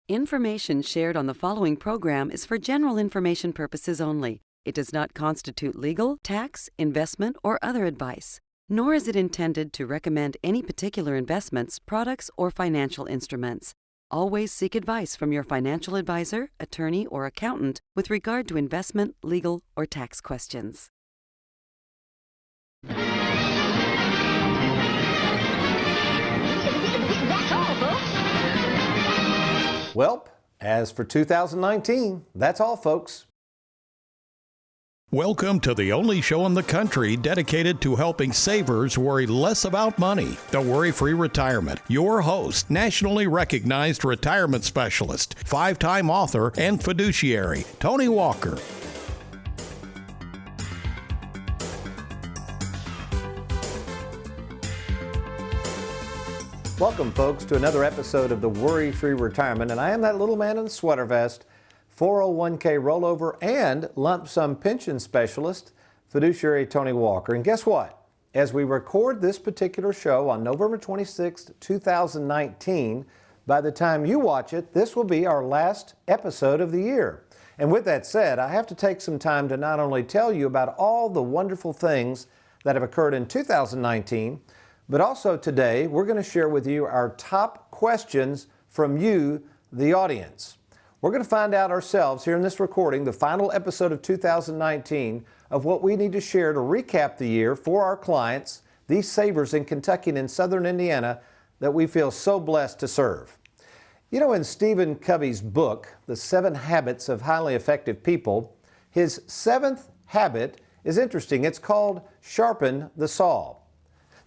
Information shared on the following program is for general information purposes only. It does not constitute legal, tax, investment, or other advice, nor is it intended to recommend any particular investments, products, or financial instruments. Always seek advice from your financial advisor, attorney, or accountant with regard to investment, legal, or tax questions. That's all, folks. Well, as for 2019, that's all, folks. Welcome to the only show in the country dedicated to helping savers worry less about money. The WorryFree Retirement. Your host, nationally recognized retirement specialist, 5-time author, and fiduciary, Tony Walker. Welcome, folks, to another episode of the WorryFree Retirement, and I am that little man in the sweater vest, 401k rollover and lump sum pension specialist, fiduciary Tony Walker. And guess what? As we record this particular show on November 26, 2019, by the time you watch it, this will be our last episode of the year. And with that said, I have to take some time to not only tell you about all the wonderful things that have occurred in 2019, but also today, we're going to share with you our top questions from you, the audience. We're going to find out ourselves here in this recording, the final episode of 2019, of what we need to share to recap the year for our clients, these savers in Kentucky and in southern Indiana that we feel so blessed to serve. You know, in Stephen Covey's book, The 7 Habits of Highly Effective People, his 7th habit is interesting. It's called Sharpen the Saw.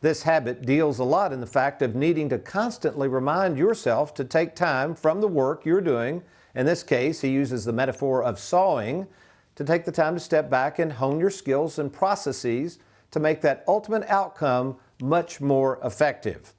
This habit deals a lot in the fact of needing to constantly remind yourself to take time from the work you're doing. In this case, he uses the metaphor of sawing, to take the time to step back and hone your skills and processes to make that ultimate outcome much more effective.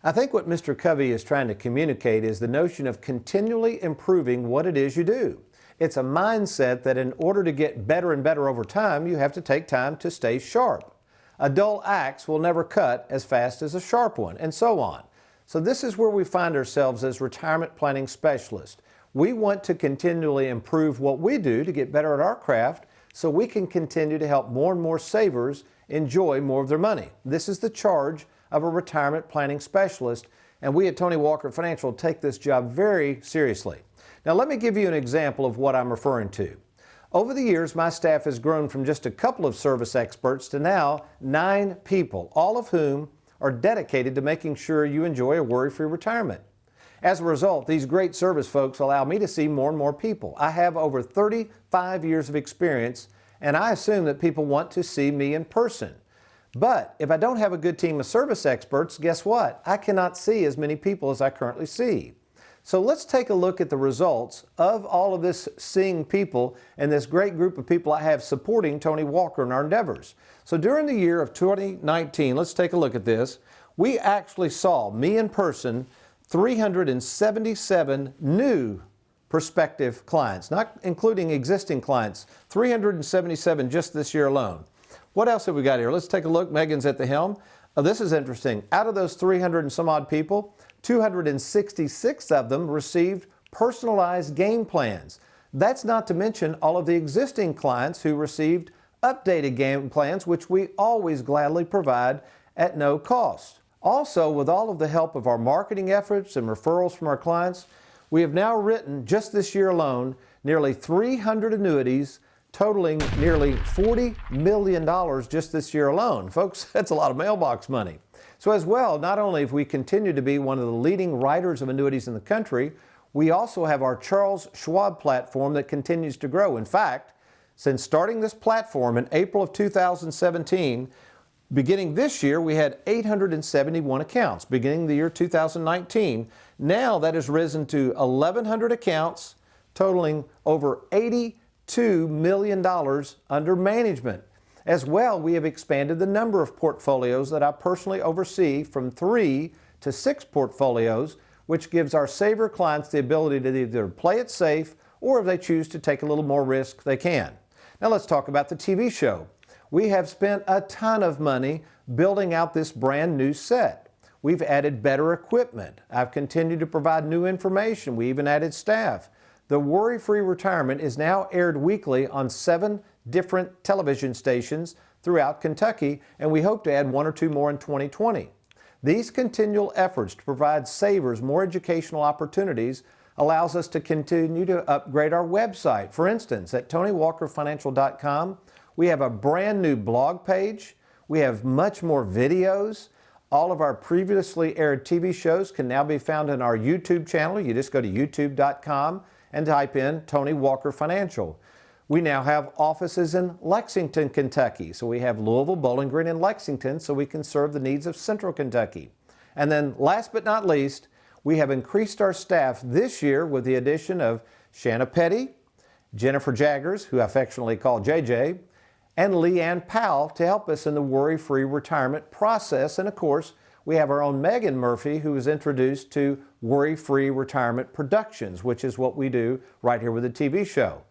I think what Mr. Covey is trying to communicate is the notion of continually improving what it is you do. It's a mindset that in order to get better and better over time, you have to take time to stay sharp. A dull axe will never cut as fast as a sharp one, and so on. So this is where we find ourselves as retirement planning specialists. We want to continually improve what we do to get better at our craft so we can continue to help more and more savers enjoy more of their money. This is the charge of a retirement planning specialist, and we at Tony Walker Financial take this job very seriously. Now let me give you an example of what I'm referring to. Over the years, my staff has grown from just a couple of service experts to now 9 people, all of whom are dedicated to making sure you enjoy a worry-free retirement. As a result, these great service folks allow me to see more and more people. I have over 35 years of experience, and I assume that people want to see me in person. But if I don't have a good team of service experts, guess what? I cannot see as many people as I currently see. So let's take a look at the results of all of this seeing people and this great group of people I have supporting Tony Walker in our endeavors. So during the year of 2019, let's take a look at this. We actually saw, me in person, 377 new prospective clients, not including existing clients, 377 just this year alone. What else have we got here? Let's take a look. Megan's at the helm. Oh, this is interesting. Out of those 300 and some odd people, 266 of them received personalized game plans. That's not to mention all of the existing clients who received updated game plans, which we always gladly provide at no cost. Also, with all of the help of our marketing efforts and referrals from our clients, we have now written, just this year alone, nearly 300 annuities totaling nearly $40 million just this year alone. Folks, that's a lot of mailbox money. So as well, not only have we continued to be one of the leading writers of annuities in the country, we also have our Charles Schwab platform that continues to grow. In fact, since starting this platform in April of 2017, beginning this year, we had 871 accounts. Beginning the year 2019, now that has risen to 1,100 accounts, totaling over $82 million under management. As well, we have expanded the number of portfolios that I personally oversee from 3 to 6 portfolios, which gives our saver clients the ability to either play it safe or if they choose to take a little more risk, they can. Now let's talk about the TV show. We have spent a ton of money building out this brand new set. We've added better equipment. I've continued to provide new information. We even added staff. The WorryFree Retirement is now aired weekly on 7 different television stations throughout Kentucky, and we hope to add 1 or 2 more in 2020. These continual efforts to provide savers more educational opportunities allows us to continue to upgrade our website. For instance, at TonyWalkerFinancial.com, we have a brand new blog page. We have much more videos. All of our previously aired TV shows can now be found in our YouTube channel. You just go to youtube.com and type in Tony Walker Financial. We now have offices in Lexington, Kentucky. So we have Louisville, Bowling Green, and Lexington so we can serve the needs of Central Kentucky. And then last but not least, we have increased our staff this year with the addition of Shanna Petty, Jennifer Jaggers, who I affectionately call JJ, and Leanne Powell to help us in the worry-free retirement process. And of course, we have our own Megan Murphy, who was introduced to Worry-Free Retirement Productions, which is what we do right here with the TV show.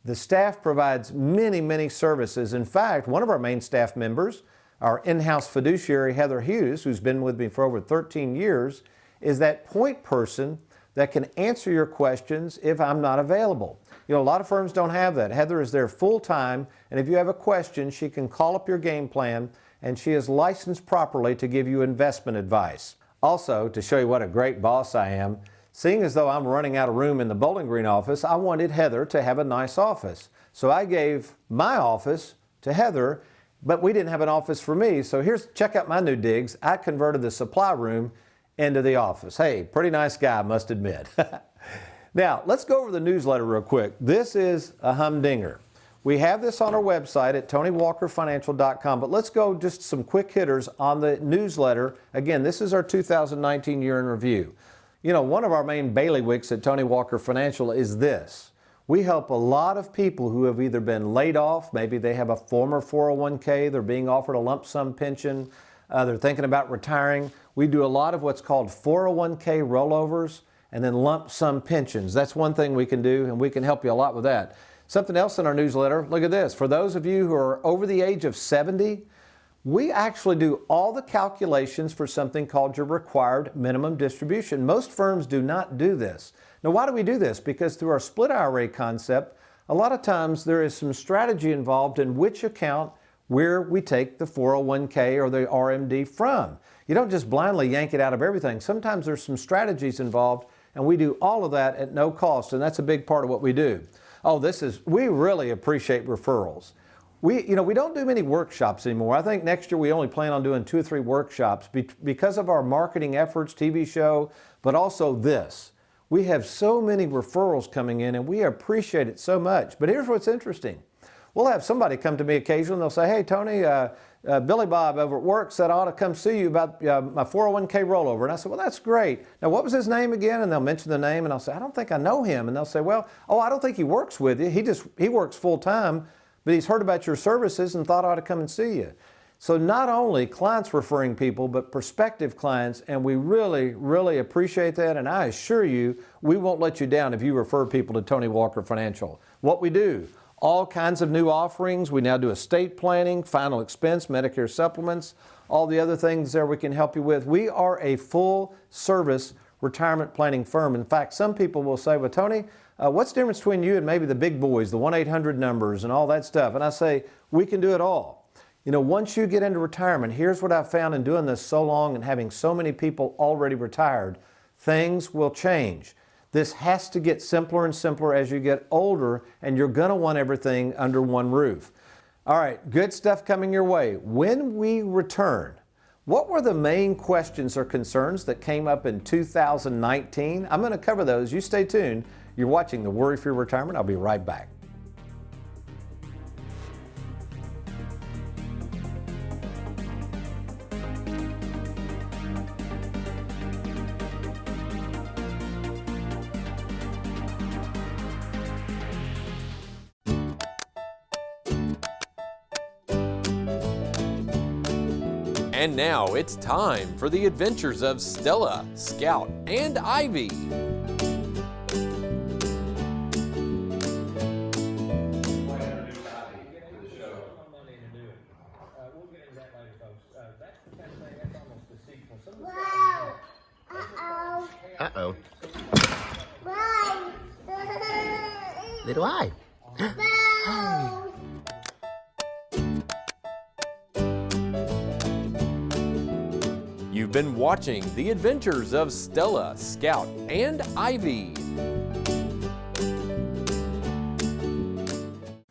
The staff provides many, many services. In fact, one of our main staff members, our in-house fiduciary, Heather Hughes, who's been with me for over 13 years, is that point person that can answer your questions if I'm not available. You know, a lot of firms don't have that. Heather is there full-time, and if you have a question, she can call up your game plan, and she is licensed properly to give you investment advice. Also, to show you what a great boss I am, seeing as though I'm running out of room in the Bowling Green office, I wanted Heather to have a nice office. So I gave my office to Heather, but we didn't have an office for me. So check out my new digs. I converted the supply room into the office. Hey, pretty nice guy, I must admit. Now, let's go over the newsletter real quick. This is a humdinger. We have this on our website at TonyWalkerFinancial.com, but let's go just some quick hitters on the newsletter. Again, this is our 2019 year in review. You know, one of our main bailiwicks at Tony Walker Financial is this. We help a lot of people who have either been laid off, maybe they have a former 401k, they're being offered a lump sum pension, they're thinking about retiring. We do a lot of what's called 401k rollovers and then lump sum pensions. That's one thing we can do, and we can help you a lot with that. Something else in our newsletter, look at this. For those of you who are over the age of 70, we actually do all the calculations for something called your required minimum distribution. Most firms do not do this. Now, why do we do this? Because through our split IRA concept, a lot of times there is some strategy involved in which account where we take the 401k or the RMD from. You don't just blindly yank it out of everything. Sometimes there's some strategies involved, and we do all of that at no cost, and that's a big part of what we do. We really appreciate referrals. We don't do many workshops anymore. I think next year we only plan on doing 2 or 3 workshops because of our marketing efforts, TV show, but also this. We have so many referrals coming in, and we appreciate it so much. But here's what's interesting. We'll have somebody come to me occasionally, and they'll say, hey, Tony, Billy Bob over at work said I ought to come see you about my 401k rollover. And I said, well, that's great. Now, what was his name again? And they'll mention the name, and I'll say, I don't think I know him. And they'll say, well, I don't think he works with you. He works full-time, but he's heard about your services and thought I ought to come and see you. So not only clients referring people, but prospective clients, and we really, really appreciate that. And I assure you, we won't let you down if you refer people to Tony Walker Financial. What we do, all kinds of new offerings. We now do estate planning, final expense, Medicare supplements, all the other things there we can help you with. We are a full-service retirement planning firm. In fact, some people will say, well, Tony, what's the difference between you and maybe the big boys, the 1-800 numbers and all that stuff? And I say, we can do it all. You know, once you get into retirement, here's what I've found in doing this so long and having so many people already retired, things will change. This has to get simpler and simpler as you get older, and you're going to want everything under one roof. All right, good stuff coming your way. When we return, what were the main questions or concerns that came up in 2019? I'm going to cover those. You stay tuned. You're watching the Worry-Free Retirement. I'll be right back. And now it's time for the adventures of Stella, Scout, and Ivy. Wow. Uh-oh. Little eye. You've been watching The Adventures of Stella, Scout, and Ivy.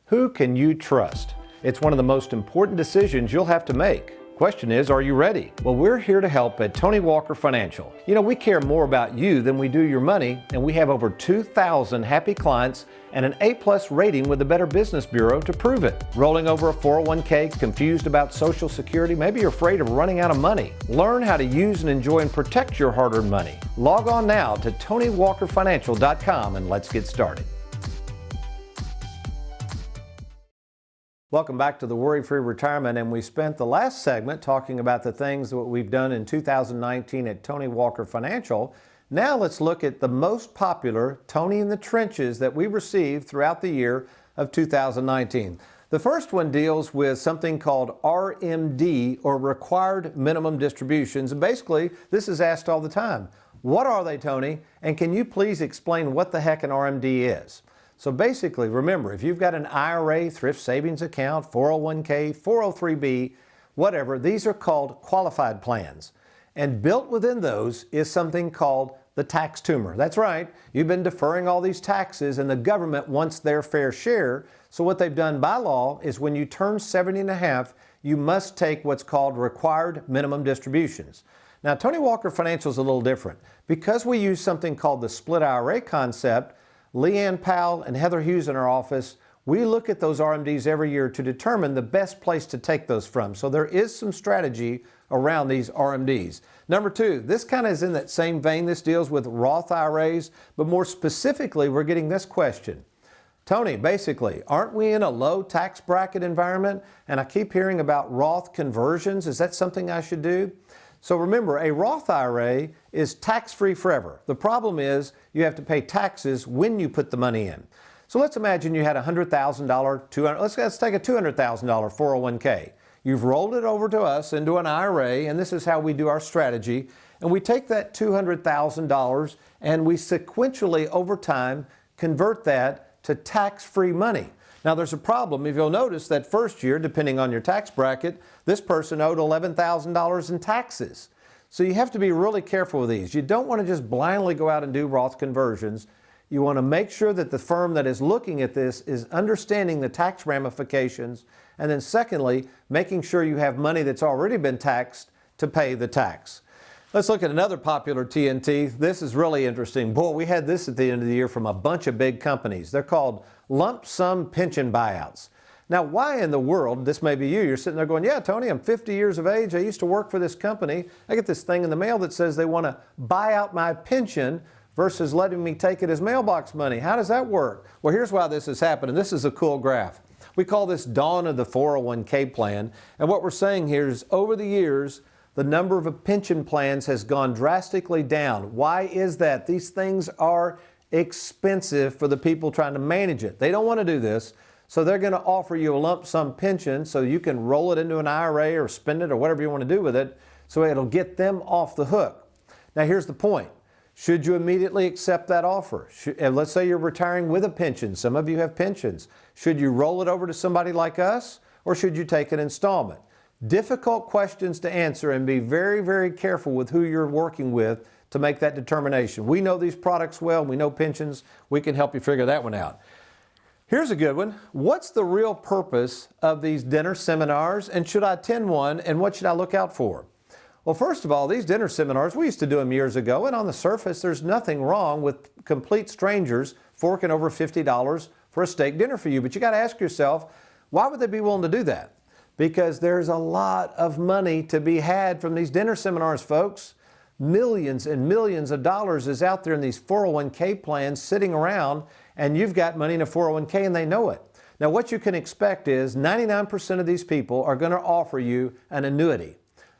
Who can you trust? It's one of the most important decisions you'll have to make. Question is, are you ready? Well, we're here to help at Tony Walker Financial. You know, we care more about you than we do your money, and we have over 2,000 happy clients and an A+ rating with the Better Business Bureau to prove it. Rolling over a 401k, confused about Social Security, maybe you're afraid of running out of money. Learn how to use and enjoy and protect your hard-earned money. Log on now to TonyWalkerFinancial.com and let's get started. Welcome back to the Worry-Free Retirement, and we spent the last segment talking about the things that we've done in 2019 at Tony Walker Financial. Now let's look at the most popular Tony in the Trenches that we received throughout the year of 2019. The first one deals with something called RMD, or Required Minimum Distributions, and basically this is asked all the time. What are they, Tony? And can you please explain what the heck an RMD is? So basically, remember, if you've got an IRA, thrift savings account, 401k, 403b, whatever, these are called qualified plans. And built within those is something called the tax tumor. That's right, you've been deferring all these taxes and the government wants their fair share. So what they've done by law is when you turn 70 and a half, you must take what's called required minimum distributions. Now, Tony Walker Financial is a little different. Because we use something called the split IRA concept, Leanne Powell and Heather Hughes in our office, we look at those RMDs every year to determine the best place to take those from. So there is some strategy around these RMDs. Number two, this kind of is in that same vein. This deals with Roth IRAs, but more specifically, we're getting this question. Tony, basically, aren't we in a low tax bracket environment? And I keep hearing about Roth conversions. Is that something I should do? So remember, a Roth IRA is tax-free forever. The problem is you have to pay taxes when you put the money in. So let's imagine you had a $100,000, let's take a $200,000 401k. You've rolled it over to us into an IRA, and this is how we do our strategy. And we take that $200,000 and we sequentially over time convert that to tax-free money. Now there's a problem. If you'll notice that first year, depending on your tax bracket, this person owed $11,000 in taxes. So you have to be really careful with these. You don't want to just blindly go out and do Roth conversions. You want to make sure that the firm that is looking at this is understanding the tax ramifications, and then secondly, making sure you have money that's already been taxed to pay the tax. Let's look at another popular TNT. This is really interesting. Boy, we had this at the end of the year from a bunch of big companies. They're called lump sum pension buyouts. Now, why in the world, this may be you, you're sitting there going, yeah, Tony, I'm 50 years of age. I used to work for this company. I get this thing in the mail that says they want to buy out my pension versus letting me take it as mailbox money. How does that work? Well, here's why this is happening. This is a cool graph. We call this dawn of the 401k plan. And what we're saying here is over the years, the number of pension plans has gone drastically down. Why is that? These things are expensive for the people trying to manage it. They don't want to do this, so they're going to offer you a lump sum pension so you can roll it into an IRA or spend it or whatever you want to do with it, so it'll get them off the hook. Now here's the point. Should you immediately accept that offer? Let's say you're retiring with a pension. Some of you have pensions. Should you roll it over to somebody like us, or should you take an installment? Difficult questions to answer, and be very, very careful with who you're working with to make that determination. We know these products well. We know pensions. We can help you figure that one out. Here's a good one. What's the real purpose of these dinner seminars, and should I attend one, and what should I look out for? Well, first of all, these dinner seminars, we used to do them years ago, and on the surface, there's nothing wrong with complete strangers forking over $50 for a steak dinner for you. But you got to ask yourself, why would they be willing to do that? Because there's a lot of money to be had from these dinner seminars, folks. Millions and millions of dollars is out there in these 401k plans sitting around, and you've got money in a 401k and they know it. Now, what you can expect is 99% of these people are going to offer you an annuity.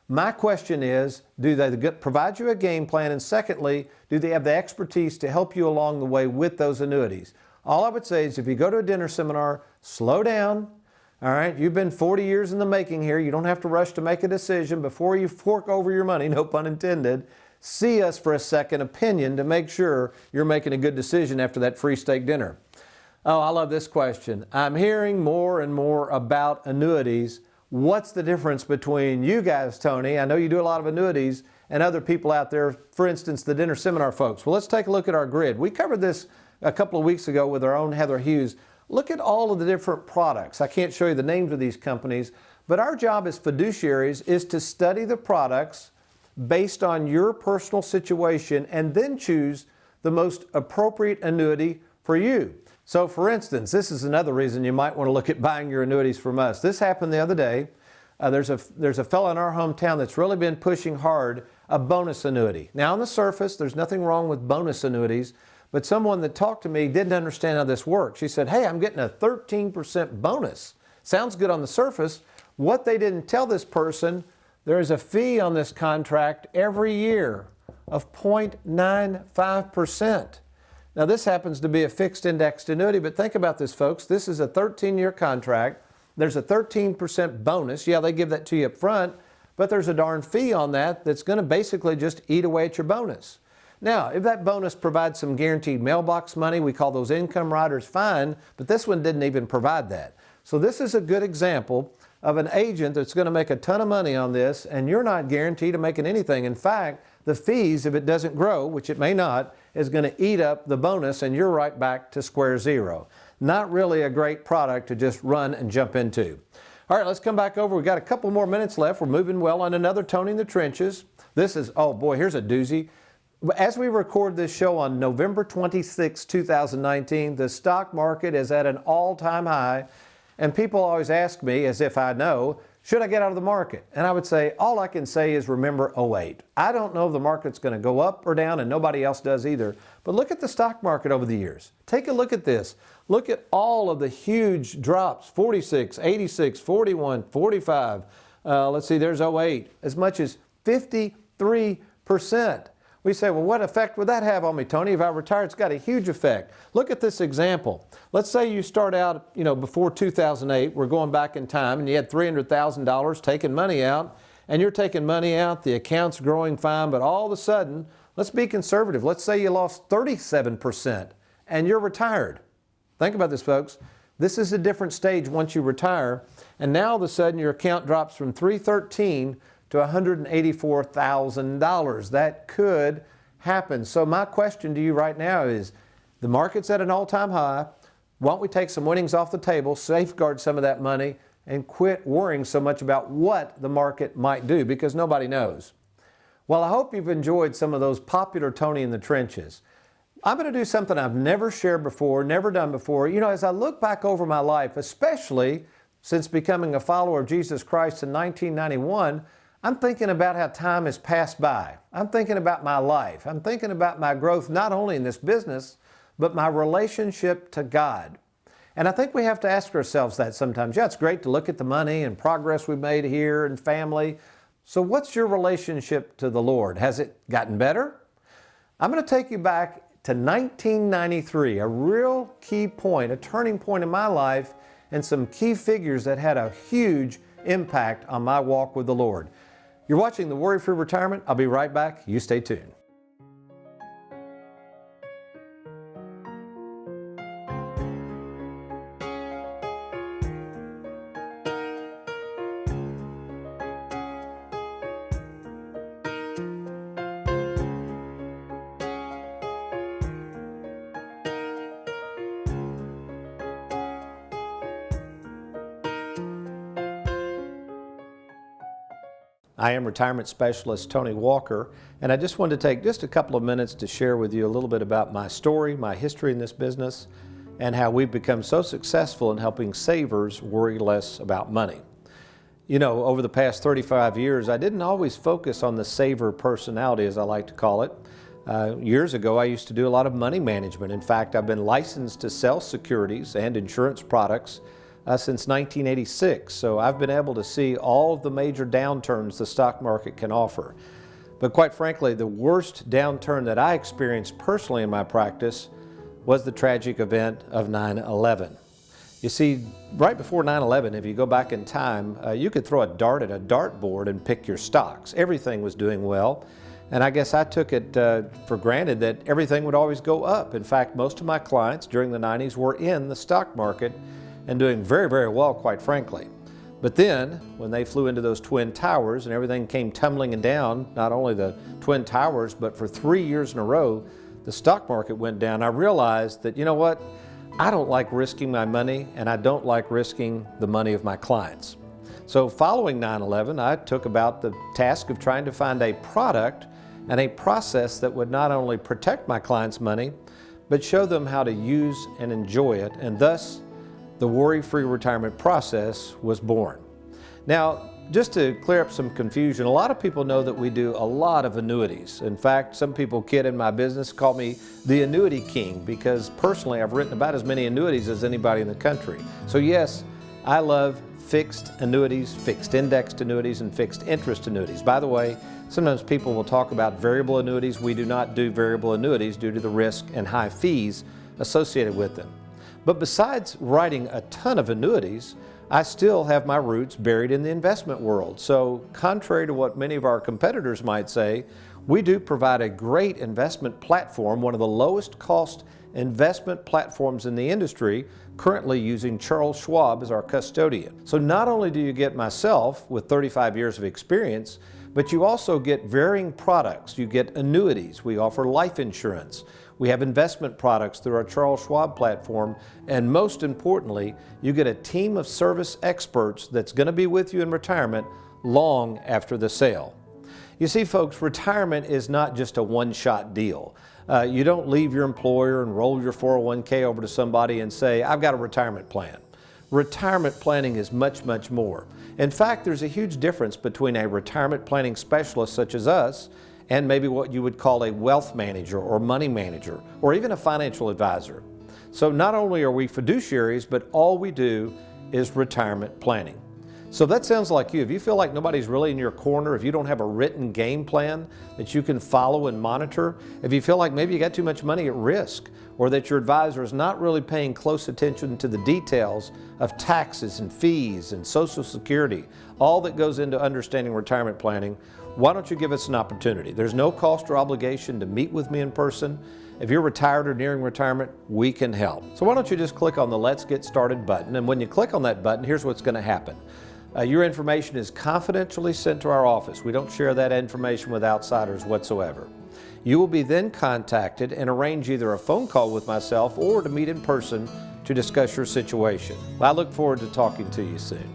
My question is, do they provide you a game plan? And secondly, do they have the expertise to help you along the way with those annuities? All I would say is if you go to a dinner seminar, slow down. All right, you've been 40 years in the making here. You don't have to rush to make a decision before you fork over your money, no pun intended. see us for a second opinion to make sure you're making a good decision after that free steak dinner. Oh, I love this question. I'm hearing more and more about annuities. What's the difference between you guys, Tony? I know you do a lot of annuities, and other people out there, for instance, the dinner seminar folks. Well, let's take a look at our grid. We covered this a couple of weeks ago with our own Heather Hughes. Look at all of the different products. I can't show you the names of these companies, but our job as fiduciaries is to study the products based on your personal situation and then choose the most appropriate annuity for you. So for instance, this is another reason you might want to look at buying your annuities from us. This happened the other day. There's a fellow in our hometown that's really been pushing hard a bonus annuity. Now on the surface, there's nothing wrong with bonus annuities, but someone that talked to me didn't understand how this works. She said, hey, I'm getting a 13% bonus. Sounds good on the surface. What they didn't tell this person, there is a fee on this contract every year of 0.95%. Now this happens to be a fixed indexed annuity, but think about this, folks. This is a 13-year contract. There's a 13% bonus. Yeah, they give that to you up front, but there's a darn fee on that that's going to basically just eat away at your bonus. Now, if that bonus provides some guaranteed mailbox money, we call those income riders, fine, but this one didn't even provide that. So this is a good example of an agent that's going to make a ton of money on this, and you're not guaranteed of making anything. In fact, the fees, if it doesn't grow, which it may not, is going to eat up the bonus, and you're right back to square zero. Not really a great product to just run and jump into. All right, let's come back over. We've got a couple more minutes left. We're moving well on another Tony in the Trenches. This is, oh boy, here's a doozy. As we record this show on November 26, 2019, the stock market is at an all-time high, and people always ask me, as if I know, should I get out of the market? And I would say, all I can say is remember 08. I don't know if the market's going to go up or down, and nobody else does either. But look at the stock market over the years. Take a look at this. Look at all of the huge drops, 46, 86, 41, 45. Let's see, there's 08, as much as 53%. We say, well, what effect would that have on me, Tony? If I retire, it's got a huge effect. Look at this example. Let's say you start out, before 2008, we're going back in time, and you had $300,000 taking money out, and you're taking money out, the account's growing fine, but all of a sudden, let's be conservative. Let's say you lost 37%, and you're retired. Think about this, folks. This is a different stage once you retire, and now all of a sudden your account drops from $313,000 to $184,000. That could happen. So my question to you right now is, the market's at an all-time high. Why don't we take some winnings off the table, safeguard some of that money, and quit worrying so much about what the market might do, because nobody knows. Well, I hope you've enjoyed some of those popular Tony in the Trenches. I'm going to do something I've never shared before, never done before. As I look back over my life, especially since becoming a follower of Jesus Christ in 1991, I'm thinking about how time has passed by. I'm thinking about my life. I'm thinking about my growth, not only in this business, but my relationship to God. And I think we have to ask ourselves that sometimes. Yeah, it's great to look at the money and progress we've made here and family. So what's your relationship to the Lord? Has it gotten better? I'm going to take you back to 1993, a real key point, a turning point in my life, and some key figures that had a huge impact on my walk with the Lord. You're watching the Worry-Free Retirement. I'll be right back. You stay tuned. I am retirement specialist Tony Walker, and I just wanted to take just a couple of minutes to share with you a little bit about my story, my history in this business, and how we've become so successful in helping savers worry less about money. Over the past 35 years, I didn't always focus on the saver personality, as I like to call it. Years ago, I used to do a lot of money management. In fact, I've been licensed to sell securities and insurance products since 1986, so I've been able to see all of the major downturns the stock market can offer. But quite frankly, the worst downturn that I experienced personally in my practice was the tragic event of 9/11. You see, right before 9/11, if you go back in time, you could throw a dart at a dartboard and pick your stocks. Everything was doing well. And I guess I took it for granted that everything would always go up. In fact, most of my clients during the 90s were in the stock market and doing very, very well, quite frankly. But then, when they flew into those Twin Towers and everything came tumbling down, not only the Twin Towers, but for 3 years in a row, the stock market went down, I realized that, you know what? I don't like risking my money, and I don't like risking the money of my clients. So following 9/11, I took about the task of trying to find a product and a process that would not only protect my clients' money, but show them how to use and enjoy it, and thus the Worry-Free Retirement process was born. Now, just to clear up some confusion, a lot of people know that we do a lot of annuities. In fact, some people kid in my business call me the annuity king because personally I've written about as many annuities as anybody in the country. So yes, I love fixed annuities, fixed indexed annuities, and fixed interest annuities. By the way, sometimes people will talk about variable annuities. We do not do variable annuities due to the risk and high fees associated with them. But besides writing a ton of annuities, I still have my roots buried in the investment world. So contrary to what many of our competitors might say, we do provide a great investment platform, one of the lowest cost investment platforms in the industry, currently using Charles Schwab as our custodian. So not only do you get myself with 35 years of experience, but you also get varying products. You get annuities. We offer life insurance. We have investment products through our Charles Schwab platform. And most importantly, you get a team of service experts that's going to be with you in retirement long after the sale. You see, folks, retirement is not just a one-shot deal. You don't leave your employer and roll your 401k over to somebody and say, I've got a retirement plan. Retirement planning is much, much more. In fact, there's a huge difference between a retirement planning specialist such as us and maybe what you would call a wealth manager or money manager or even a financial advisor. So not only are we fiduciaries, but all we do is retirement planning. So that sounds like you. If you feel like nobody's really in your corner, if you don't have a written game plan that you can follow and monitor, if you feel like maybe you got too much money at risk, or that your advisor is not really paying close attention to the details of taxes and fees and Social Security, all that goes into understanding retirement planning, why don't you give us an opportunity? There's no cost or obligation to meet with me in person. If you're retired or nearing retirement, we can help. So why don't you just click on the Let's Get Started button, and when you click on that button, here's what's going to happen. Your information is confidentially sent to our office. We don't share that information with outsiders whatsoever. You will be then contacted and arrange either a phone call with myself or to meet in person to discuss your situation. I look forward to talking to you soon.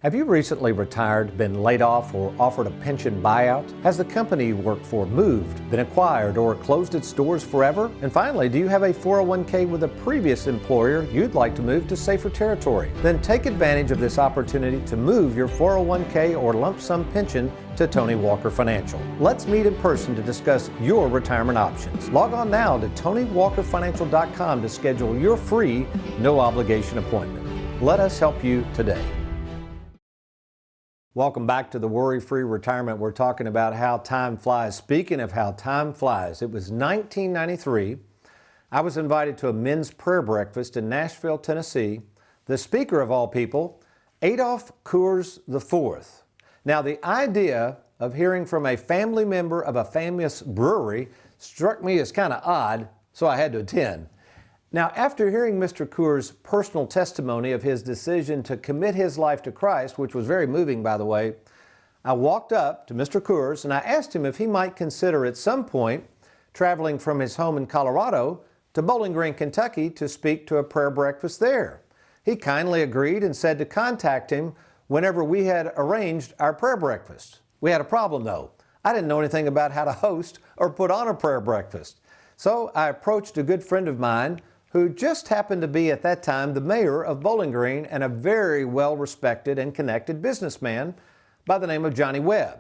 Have you recently retired, been laid off, or offered a pension buyout? Has the company you work for moved, been acquired, or closed its doors forever? And finally, do you have a 401k with a previous employer you'd like to move to safer territory? Then take advantage of this opportunity to move your 401k or lump sum pension to Tony Walker Financial. Let's meet in person to discuss your retirement options. Log on now to TonyWalkerFinancial.com to schedule your free, no obligation appointment. Let us help you today. Welcome back to the Worry-Free Retirement. We're talking about how time flies. Speaking of how time flies, it was 1993. I was invited to a men's prayer breakfast in Nashville, Tennessee. The speaker of all people, Adolph Coors IV. Now, the idea of hearing from a family member of a famous brewery struck me as kind of odd, so I had to attend. Now, after hearing Mr. Coors' personal testimony of his decision to commit his life to Christ, which was very moving, by the way, I walked up to Mr. Coors and I asked him if he might consider at some point traveling from his home in Colorado to Bowling Green, Kentucky to speak to a prayer breakfast there. He kindly agreed and said to contact him whenever we had arranged our prayer breakfast. We had a problem though. I didn't know anything about how to host or put on a prayer breakfast. So I approached a good friend of mine who just happened to be at that time the mayor of Bowling Green and a very well-respected and connected businessman by the name of Johnny Webb.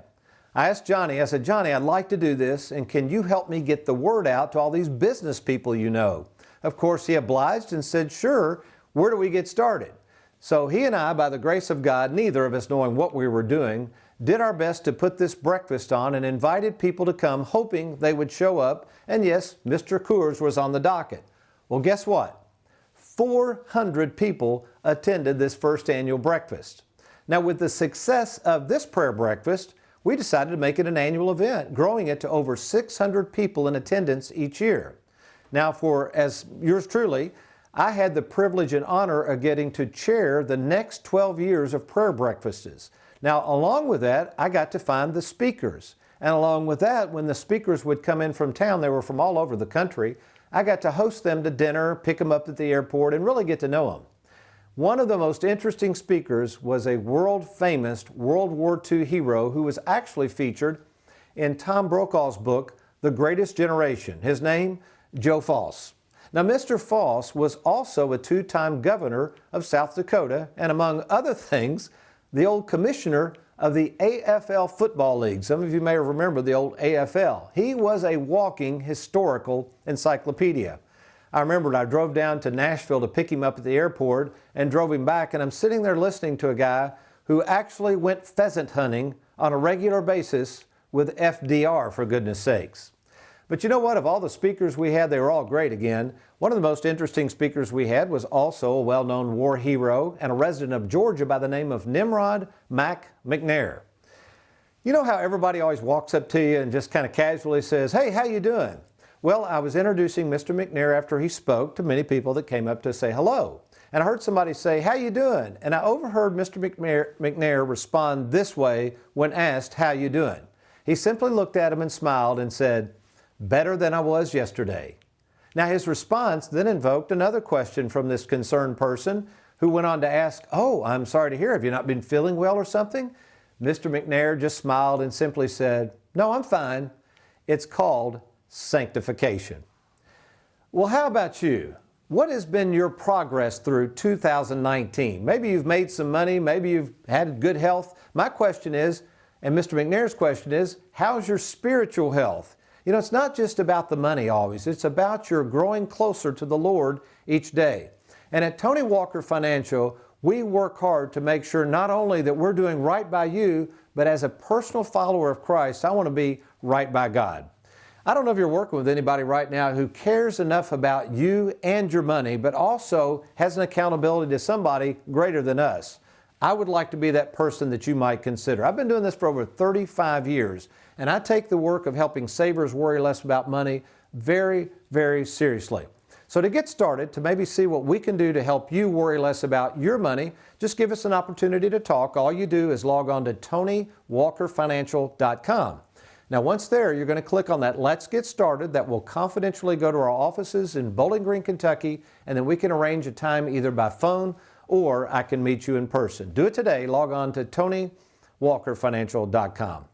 I asked Johnny, I said, Johnny, I'd like to do this, and can you help me get the word out to all these business people you know? Of course, he obliged and said, sure, where do we get started? So he and I, by the grace of God, neither of us knowing what we were doing, did our best to put this breakfast on and invited people to come hoping they would show up, and yes, Mr. Coors was on the docket. Well, guess what? 400 people attended this first annual breakfast. Now, with the success of this prayer breakfast, we decided to make it an annual event, growing it to over 600 people in attendance each year. Now, as yours truly, I had the privilege and honor of getting to chair the next 12 years of prayer breakfasts. Now, along with that, I got to find the speakers. And along with that, when the speakers would come in from town, they were from all over the country, I got to host them to dinner, pick them up at the airport, and really get to know them. One of the most interesting speakers was a world-famous World War II hero who was actually featured in Tom Brokaw's book, The Greatest Generation. His name, Joe Foss. Now, Mr. Foss was also a two-time governor of South Dakota and, among other things, the old commissioner of the AFL Football League. Some of you may remember the old AFL. He was a walking historical encyclopedia. I remember I drove down to Nashville to pick him up at the airport and drove him back, and I'm sitting there listening to a guy who actually went pheasant hunting on a regular basis with FDR, for goodness sakes. But you know what? Of all the speakers we had, they were all great again. One of the most interesting speakers we had was also a well-known war hero and a resident of Georgia by the name of Nimrod Mac McNair. You know how everybody always walks up to you and just kind of casually says, "Hey, how you doing?" Well, I was introducing Mr. McNair after he spoke to many people that came up to say hello. And I heard somebody say, "How you doing?" And I overheard Mr. McNair respond this way when asked, "How you doing?" He simply looked at him and smiled and said, "Better than I was yesterday." Now, his response then invoked another question from this concerned person who went on to ask, "Oh, I'm sorry to hear. Have you not been feeling well or something?" Mr. McNair just smiled and simply said, "No, I'm fine. It's called sanctification." Well, how about you? What has been your progress through 2019? Maybe you've made some money. Maybe you've had good health. My question is, and Mr. McNair's question is, how's your spiritual health? You know, it's not just about the money always. It's about your growing closer to the Lord each day. And at Tony Walker Financial, we work hard to make sure not only that we're doing right by you, but as a personal follower of Christ, I want to be right by God. I don't know if you're working with anybody right now who cares enough about you and your money, but also has an accountability to somebody greater than us. I would like to be that person that you might consider. I've been doing this for over 35 years, and I take the work of helping savers worry less about money very, very seriously. So to get started, to maybe see what we can do to help you worry less about your money, just give us an opportunity to talk. All you do is log on to TonyWalkerFinancial.com. Now, once there, you're going to click on that Let's Get Started. That will confidentially go to our offices in Bowling Green, Kentucky, and then we can arrange a time either by phone or I can meet you in person. Do it today. Log on to TonyWalkerFinancial.com.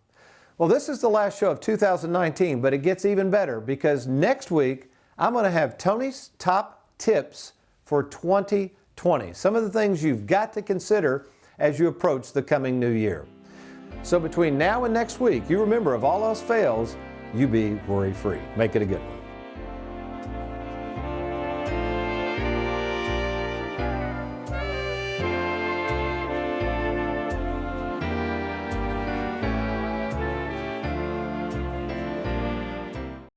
Well, this is the last show of 2019, but it gets even better because next week I'm going to have Tony's top tips for 2020. Some of the things you've got to consider as you approach the coming new year. So between now and next week, you remember, if all else fails, you be worry-free. Make it a good one.